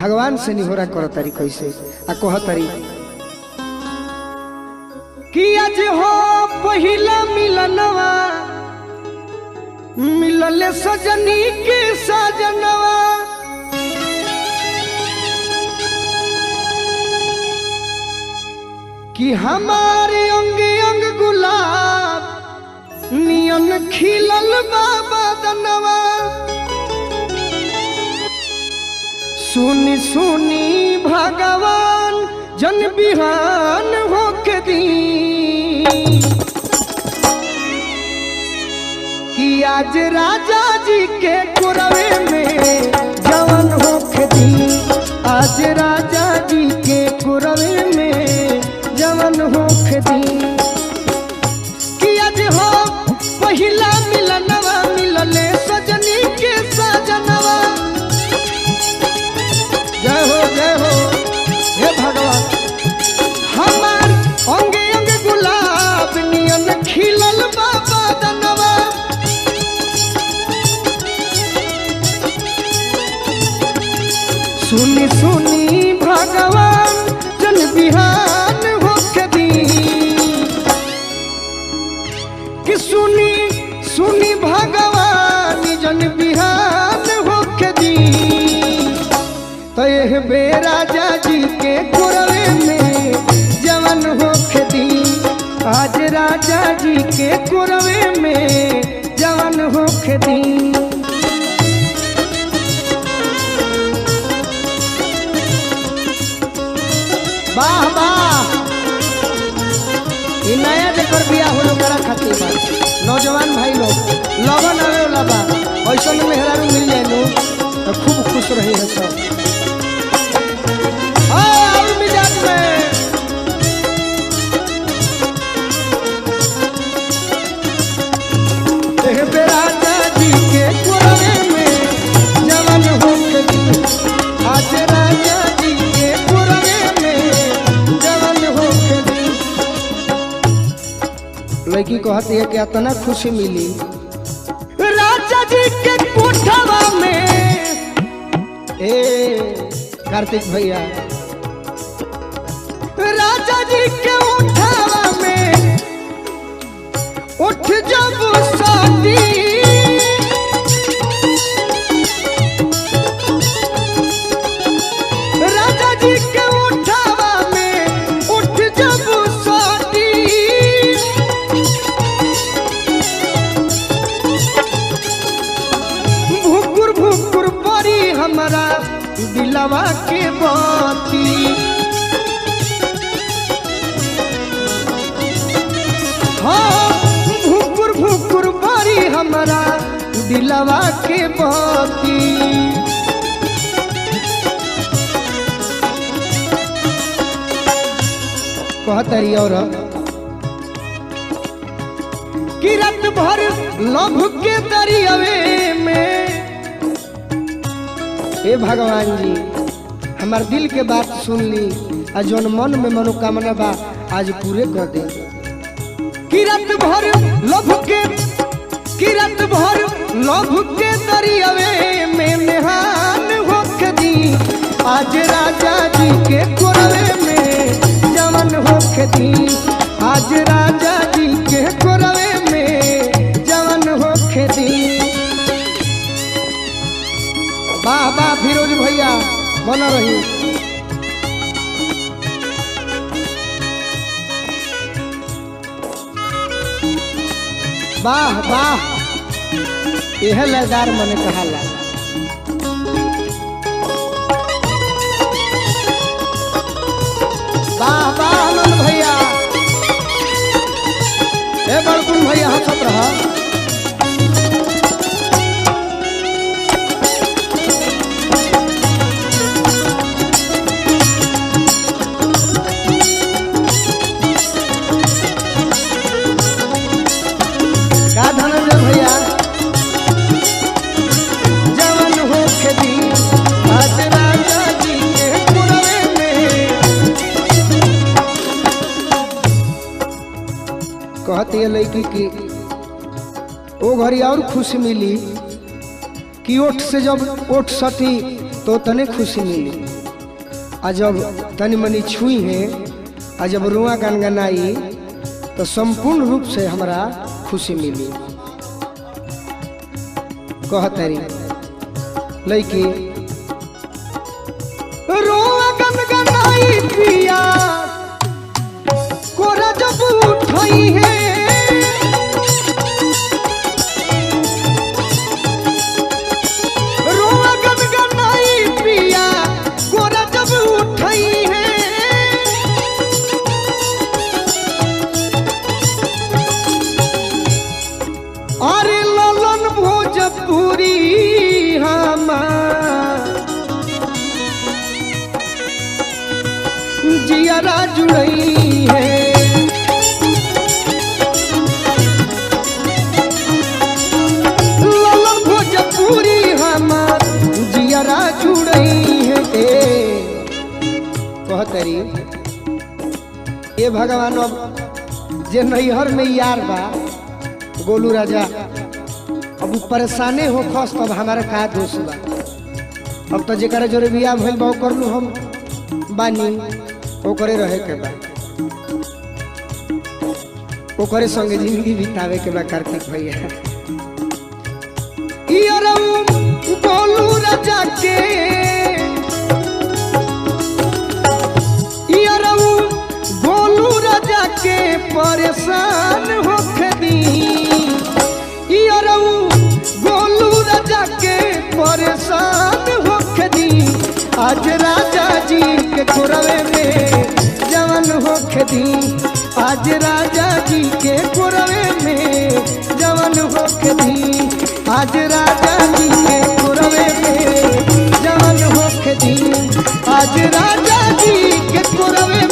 भगवान से निहोरा कर तारी कैसे आ कह तारी कि आज हो पहिला मिलनवा मिलले सजनी के सजनवा कि हमारे अंग अंग गुलाब नियन खिलल बाबा दनवा सुनी सुनी भगवान जन बिहान होके दी कि आज राजा जी के कुरवे में जवन होके दी आज राजा जी के कुरवे में जवन होके दी कि आज हो पहिला मिलनवा मिलले सजनी के सजनवा जय हो हे भगवान हमार अंगे अंगे गुलाब नियन खिलल बाबा दनवा सुनी सुनी भगवान जन बिहान होके दी कि सुनी सुनी भगवान जन बिहान होके दी तो यह बेराजा जी के कुरवे में जवन होके दी आज राजा जी के कुरवे में जवन होके दी वाह वाह नया जेकर बिया हो करा खातिर बा नौजवान भाई लोग लगन आवे वाला बा ऐसा में मेहरारू मिल जाए लो तो खूब खुश रहे है सब और मिजाज में देह पे राजा जी के कुरवे में जवन होके दी आज राजा जी के कुरवे में जवन होके दी लड़की कहती है कि इतना खुशी मिली राजा जी के कोठवा में कार्तिक भैया राजा जी के उठावा में उठ जब शादी राजा जी के उठावा में उठ जब शादी भुकुर भुकुर परी हमारा दिलवा के बाती हाँ भुकुर भुकुर परी हमारा दिलवा के बाती कहतरी और कि रात भर लभ के दरियावे में हे भगवान जी हमार दिल के बात सुन ली आ जौन मन में मनोकामना बा आज पूरे कर दे कि रात भर लभ के दरियावे में मेहान होके दी आज राजा जी के कुरवे में जवन होके दी आज राजा जी के कुरवे में जवन होके दी वाह फिरोज भैया बना रही वाह वाह यह लयदार मने कहाला वाह वाह आनंद भैया हे बड़कुन भैया हंसत रहा कहती है लड़की की वो घड़ी और खुशी मिली कि ओठ से जब ओठ सटी तो तने खुशी मिली। आ जब तनी मनी छुई है आ जब रुआ गनगनाई तो संपूर्ण रूप से हमरा खुशी मिली। कहतरी लइकी रुआ गनगनाई पिया कोरा जब उठई है रुआ गनगनाई पिया कोरा जब उठई है अरे ललन भोजपुरी जियारा जुड़ई है ललन भोजपुरी हमार जियारा जुड़ई है। कहतरी ये भगवान अब जे नैहर में यार बा गोलू राजा अब परेशाने हो खस तब हमारे का दोष बा। अब तो जरा जोरे बियाह भइल बा कर लू हम बानी ओकरे रहे के बा ओकरे संगे जिंदगी बितावे के बा। कार्तिक भैया गोलू राजा के गोलू राजा के परेशान होके दी गोलू राजा के परेशान होके दी आज राजा जी के कोरवे में जवन होके दी आज राजा जी के कोरवे में जवन होके दी आज राजा जी के कोरवे में जवन होके दी आज राजा जी के कोरवे